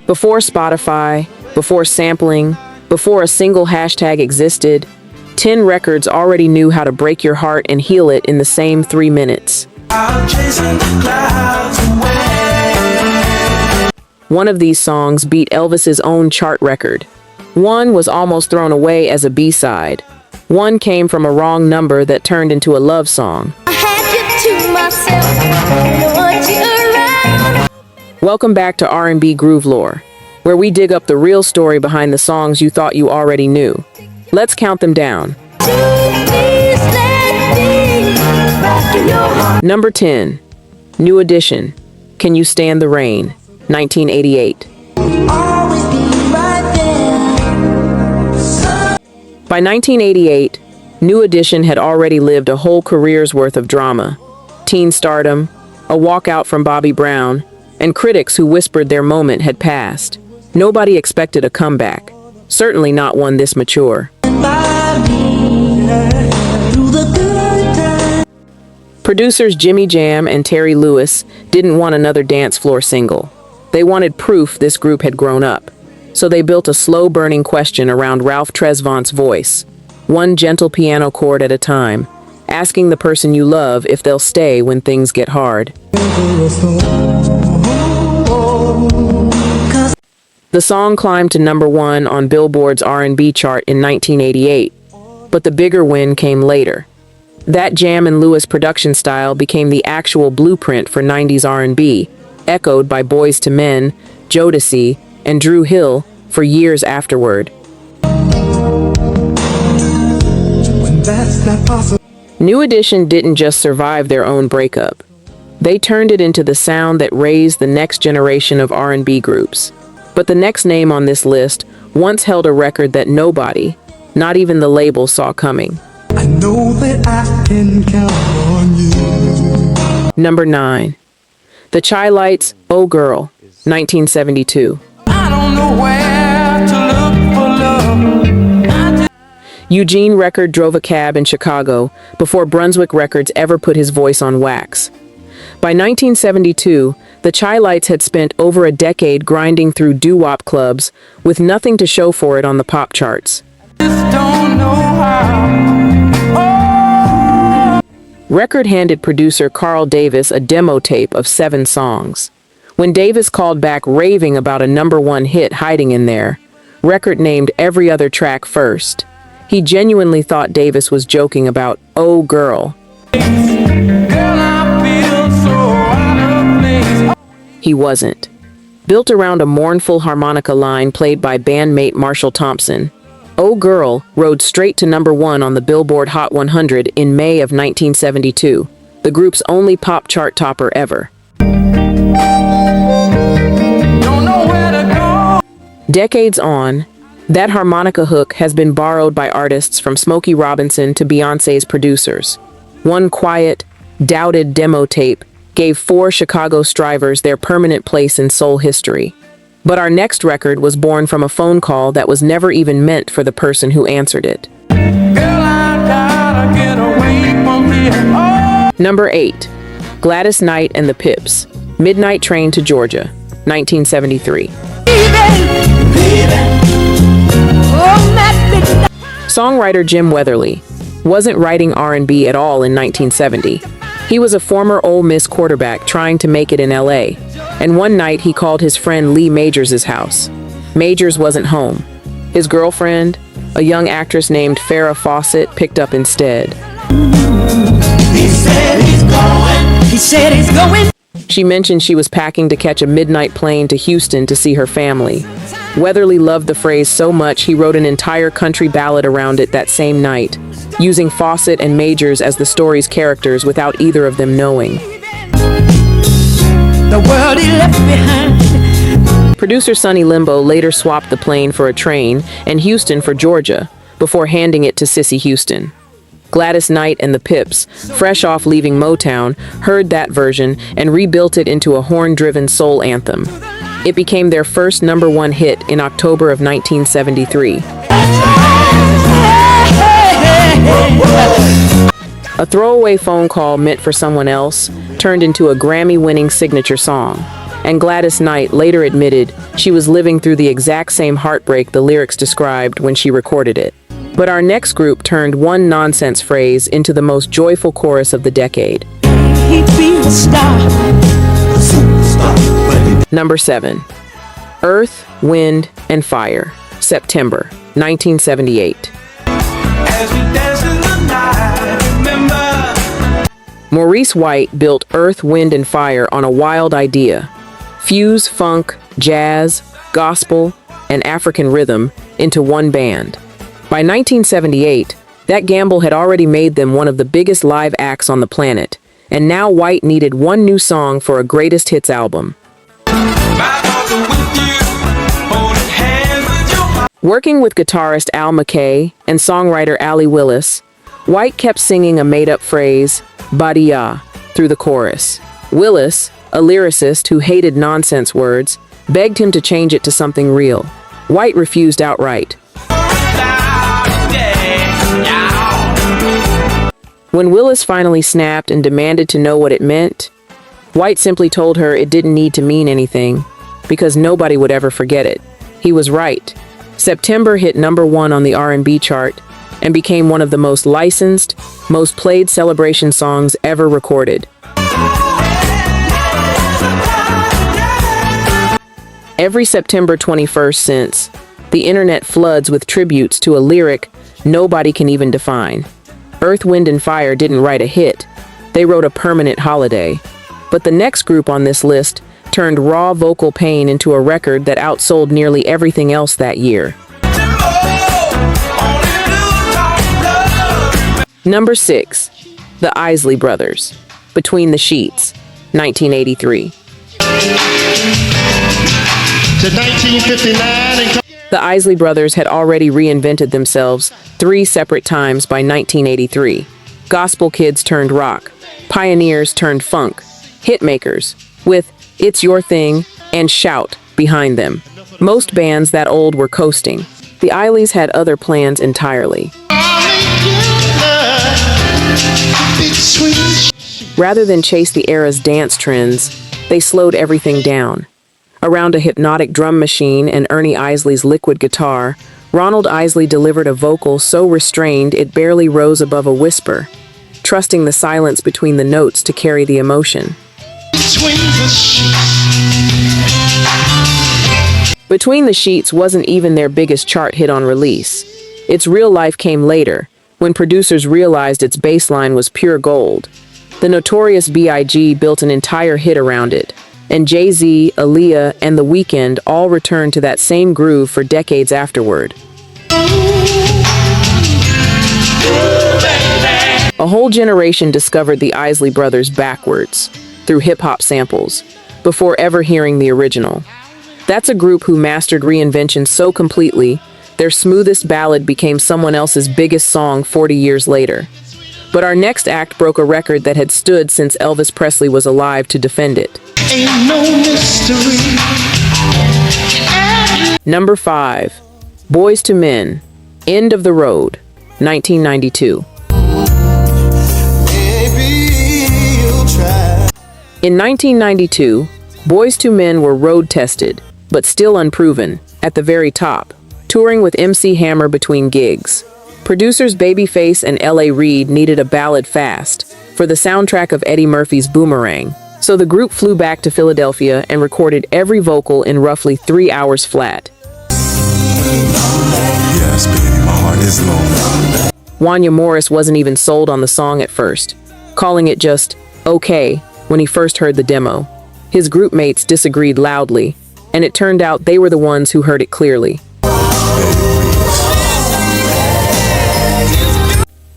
Before Spotify, before sampling, before a single hashtag existed, 10 Records already knew how to break your heart and heal it in the same 3 minutes. One of these songs beat Elvis's own chart record. One was almost thrown away as a B-side. One came from a wrong number that turned into a love song. Welcome back to R&BGROOVELore, where we dig up the real story behind the songs you thought you already knew. Let's count them down. Number 10, New Edition, Can You Stand the Rain, 1988. By 1988, New Edition had already lived a whole career's worth of drama, teen stardom, a walkout from Bobby Brown, and critics who whispered their moment had passed. Nobody expected a comeback, certainly not one this mature. Producers Jimmy Jam and Terry Lewis didn't want another dance floor single. They wanted proof this group had grown up. So they built a slow-burning question around Ralph Tresvant's voice, one gentle piano chord at a time, asking the person you love if they'll stay when things get hard. The song climbed to number 1 on Billboard's R&B chart in 1988, but the bigger win came later. That Jam and Lewis production style became the actual blueprint for 90s R&B, echoed by Boyz II Men, Jodeci, and Dru Hill for years afterward. New Edition didn't just survive their own breakup. They turned it into the sound that raised the next generation of R&B groups. But the next name on this list once held a record that nobody, not even the label, saw coming. I know that I can count on you. Number 9. The Chi-Lites' Oh Girl, 1972. I don't know where to look for love. Eugene Record drove a cab in Chicago before Brunswick Records ever put his voice on wax. By 1972, the Chi-Lites had spent over a decade grinding through doo-wop clubs with nothing to show for it on the pop charts. Record handed producer Carl Davis a demo tape of 7 songs. When Davis called back raving about a number 1 hit hiding in there, Record named every other track first. He genuinely thought Davis was joking about Oh Girl. He wasn't. Built around a mournful harmonica line played by bandmate Marshall Thompson, Oh Girl rode straight to number 1 on the Billboard Hot 100 in May of 1972, the group's only pop chart topper ever. Decades on, that harmonica hook has been borrowed by artists from Smokey Robinson to Beyoncé's producers. One quiet, doubted demo tape gave 4 Chicago strivers their permanent place in soul history. But our next record was born from a phone call that was never even meant for the person who answered it. Number 8. Gladys Knight and the Pips, Midnight Train to Georgia, 1973. Songwriter Jim Weatherly wasn't writing R&B at all in 1970. He was a former Ole Miss quarterback trying to make it in LA, and one night he called his friend Lee Majors' house. Majors wasn't home. His girlfriend, a young actress named Farrah Fawcett, picked up instead. He said he's going. He said he's going. She mentioned she was packing to catch a midnight plane to Houston to see her family. Weatherly loved the phrase so much he wrote an entire country ballad around it that same night, using Fawcett and Majors as the story's characters without either of them knowing. The world he left behind. Producer Sonny Limbo later swapped the plane for a train and Houston for Georgia before handing it to Sissy Houston. Gladys Knight and the Pips, fresh off leaving Motown, heard that version and rebuilt it into a horn-driven soul anthem. It became their first number 1 hit in October of 1973. A throwaway phone call meant for someone else turned into a Grammy-winning signature song. and Gladys Knight later admitted she was living through the exact same heartbreak the lyrics described when she recorded it. But our next group turned one nonsense phrase into the most joyful chorus of the decade. He'd be a star, a superstar. Number 7. Earth, Wind, and Fire, September, 1978. As we dance in the night, remember. Maurice White built Earth, Wind, and Fire on a wild idea. Fuse funk, jazz, gospel, and African rhythm into one band. By 1978, that gamble had already made them one of the biggest live acts on the planet, and now White needed one new song for a greatest hits album. Working with guitarist Al McKay and songwriter Allie Willis, White kept singing a made-up phrase, "Badia," through the chorus. Willis, a lyricist who hated nonsense words, begged him to change it to something real. White refused outright. When Willis finally snapped and demanded to know what it meant, White simply told her it didn't need to mean anything, because nobody would ever forget it. He was right. September hit number 1 on the R&B chart and became one of the most licensed, most played celebration songs ever recorded. Every September 21st since, the internet floods with tributes to a lyric nobody can even define. Earth, Wind, and Fire didn't write a hit. They wrote a permanent holiday. But the next group on this list turned raw vocal pain into a record that outsold nearly everything else that year. Number 6. The Isley Brothers, Between the Sheets, 1983. To 1959 The Isley Brothers had already reinvented themselves 3 separate times by 1983. Gospel kids turned rock, pioneers turned funk, hitmakers, with It's Your Thing and Shout behind them. Most bands that old were coasting. The Isleys had other plans entirely. Rather than chase the era's dance trends, they slowed everything down. Around a hypnotic drum machine and Ernie Isley's liquid guitar, Ronald Isley delivered a vocal so restrained it barely rose above a whisper, trusting the silence between the notes to carry the emotion. Between the Sheets wasn't even their biggest chart hit on release. Its real life came later, when producers realized its bass line was pure gold. The Notorious B.I.G. built an entire hit around it, and Jay-Z, Aaliyah, and The Weeknd all returned to that same groove for decades afterward. A whole generation discovered the Isley Brothers backwards, through hip-hop samples, before ever hearing the original. That's a group who mastered reinvention so completely, their smoothest ballad became someone else's biggest song 40 years later. But our next act broke a record that had stood since Elvis Presley was alive to defend it. ain't no mystery. Number 5. Boyz II Men, End of the Road, 1992. In 1992, Boyz II Men were road-tested, but still unproven, at the very top, touring with MC Hammer between gigs. Producers Babyface and L.A. Reid needed a ballad fast, for the soundtrack of Eddie Murphy's Boomerang, so the group flew back to Philadelphia and recorded every vocal in roughly 3 hours flat. Yes, baby, my heart is lonely. Wanya Morris wasn't even sold on the song at first, calling it just okay when he first heard the demo. His group mates disagreed loudly, and it turned out they were the ones who heard it clearly.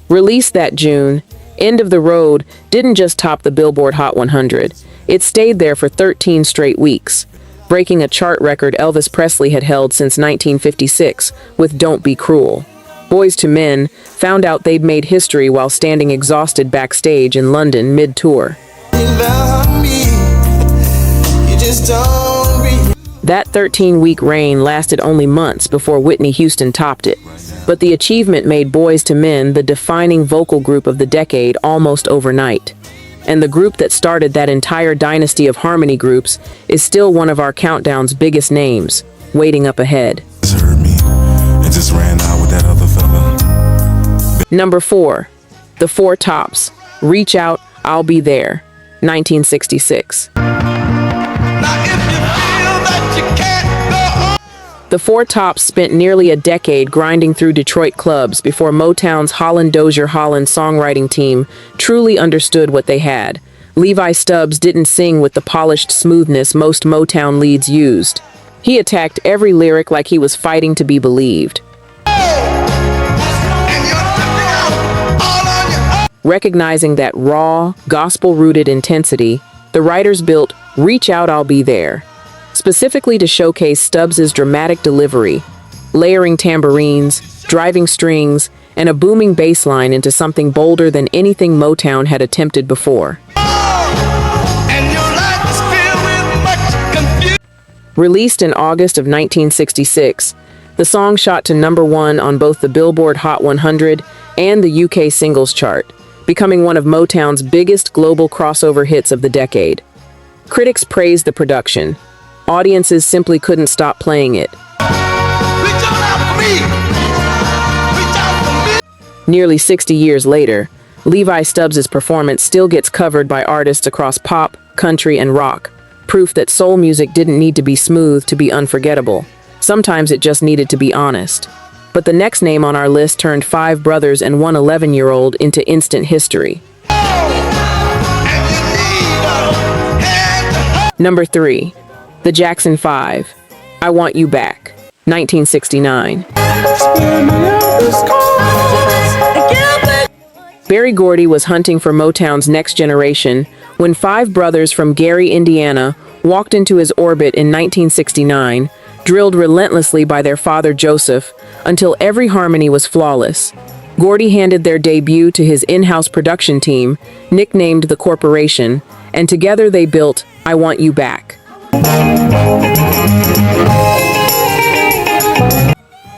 Released that June, End of the Road didn't just top the Billboard Hot 100, it stayed there for 13 straight weeks, breaking a chart record Elvis Presley had held since 1956 with Don't Be Cruel. Boyz II Men found out they'd made history while standing exhausted backstage in London mid-tour. That 13-week reign lasted only months before Whitney Houston topped it, but the achievement made Boyz II Men the defining vocal group of the decade almost overnight. and the group that started that entire dynasty of harmony groups is still one of our countdown's biggest names, waiting up ahead. Just heard me and just ran out with that other fella. Number 4. The Four Tops. Reach Out, I'll Be There. 1966. The Four Tops spent nearly a decade grinding through Detroit clubs before Motown's Holland Dozier Holland songwriting team truly understood what they had. Levi Stubbs didn't sing with the polished smoothness most Motown leads used. He attacked every lyric like he was fighting to be believed. Recognizing that raw, gospel-rooted intensity, the writers built Reach Out, I'll Be There, specifically to showcase Stubbs's dramatic delivery, layering tambourines, driving strings, and a booming bass line into something bolder than anything Motown had attempted before. Released in August of 1966, the song shot to #1 on both the Billboard Hot 100 and the UK singles chart, becoming one of Motown's biggest global crossover hits of the decade. Critics praised the production. Audiences simply couldn't stop playing it. Nearly 60 years later, Levi Stubbs' performance still gets covered by artists across pop, country, and rock, proof that soul music didn't need to be smooth to be unforgettable. Sometimes it just needed to be honest. But the next name on our list turned 5 brothers and one 11-year-old into instant history. Number 3. The Jackson 5. I Want You Back. 1969. Berry Gordy was hunting for Motown's next generation when 5 brothers from Gary, Indiana, walked into his orbit in 1969, drilled relentlessly by their father Joseph, until every harmony was flawless. Gordy handed their debut to his in-house production team, nicknamed the Corporation, and together they built I Want You Back.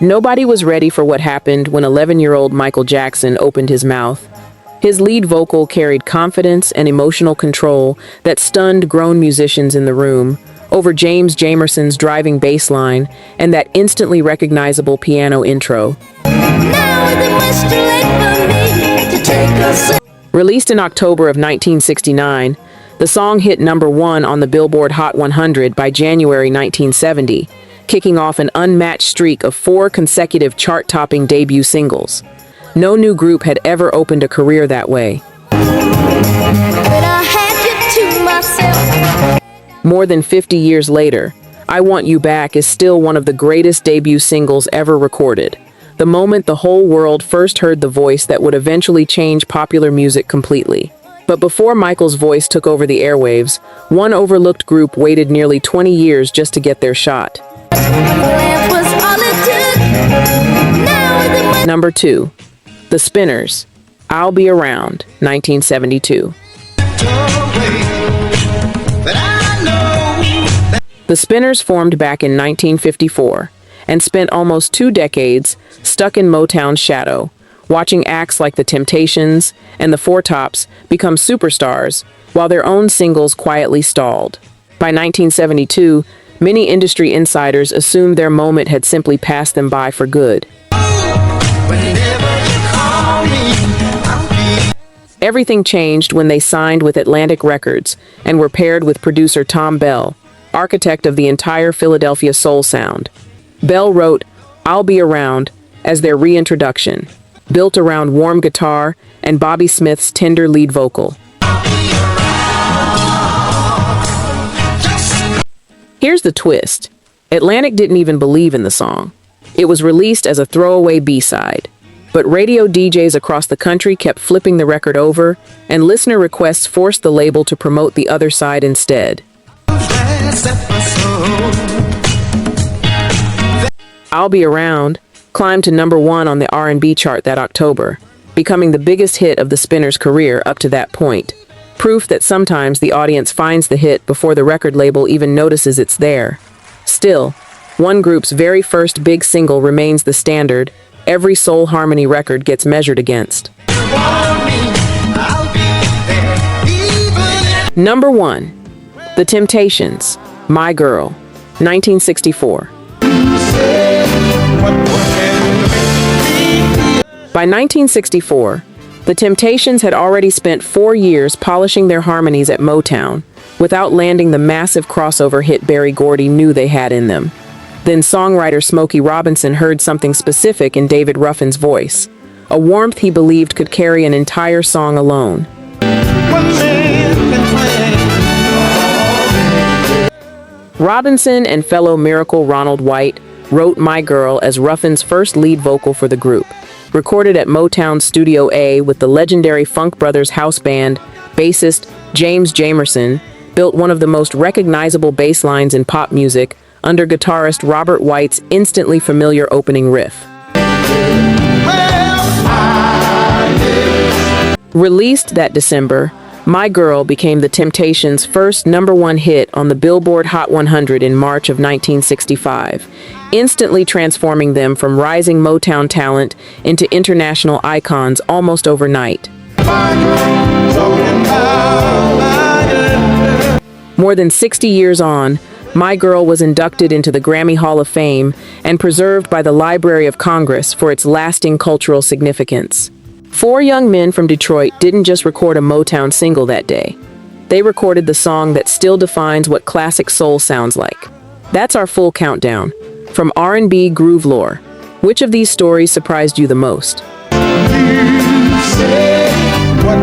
Nobody was ready for what happened when 11-year-old Michael Jackson opened his mouth. His lead vocal carried confidence and emotional control that stunned grown musicians in the room, over James Jamerson's driving bass line and that instantly recognizable piano intro. Released in October of 1969, the song hit #1 on the Billboard Hot 100 by January 1970, kicking off an unmatched streak of 4 consecutive chart-topping debut singles. No new group had ever opened a career that way. More than 50 years later, I Want You Back is still one of the greatest debut singles ever recorded. The moment the whole world first heard the voice that would eventually change popular music completely. But before Michael's voice took over the airwaves, one overlooked group waited nearly 20 years just to get their shot. Number 2. The Spinners. I'll Be Around, 1972. The Spinners formed back in 1954 and spent almost 2 decades stuck in Motown's shadow, watching acts like The Temptations and the Four Tops become superstars while their own singles quietly stalled. By 1972, many industry insiders assumed their moment had simply passed them by for good. Everything changed when they signed with Atlantic Records and were paired with producer Tom Bell, architect of the entire Philadelphia soul sound. Bell wrote I'll Be Around as their reintroduction, built around warm guitar and Bobby Smith's tender lead vocal. Here's the twist. Atlantic didn't even believe in the song. It was released as a throwaway B-side. But radio DJs across the country kept flipping the record over, and listener requests forced the label to promote the other side instead. I'll Be Around climbed to #1 on the R&B chart that October, becoming the biggest hit of the Spinners' career up to that point. Proof that sometimes the audience finds the hit before the record label even notices it's there. Still, one group's very first big single remains the standard every soul harmony record gets measured against. Number 1. The Temptations, My Girl, 1964. By 1964, the Temptations had already spent 4 years polishing their harmonies at Motown without landing the massive crossover hit Berry Gordy knew they had in them. Then songwriter Smokey Robinson heard something specific in David Ruffin's voice, a warmth he believed could carry an entire song alone. Robinson and fellow Miracle Ronald White wrote My Girl as Ruffin's first lead vocal for the group. Recorded at Motown Studio A with the legendary Funk Brothers house band, bassist James Jamerson built one of the most recognizable bass lines in pop music under guitarist Robert White's instantly familiar opening riff. Released that December, My Girl became the Temptations' first #1 hit on the Billboard Hot 100 in March of 1965, instantly transforming them from rising Motown talent into international icons almost overnight. More than 60 years on, My Girl was inducted into the Grammy Hall of Fame and preserved by the Library of Congress for its lasting cultural significance. 4 young men from Detroit didn't just record a Motown single that day. They recorded the song that still defines what classic soul sounds like. That's our full countdown. From R&B GROOVELore, which of these stories surprised you the most? You say what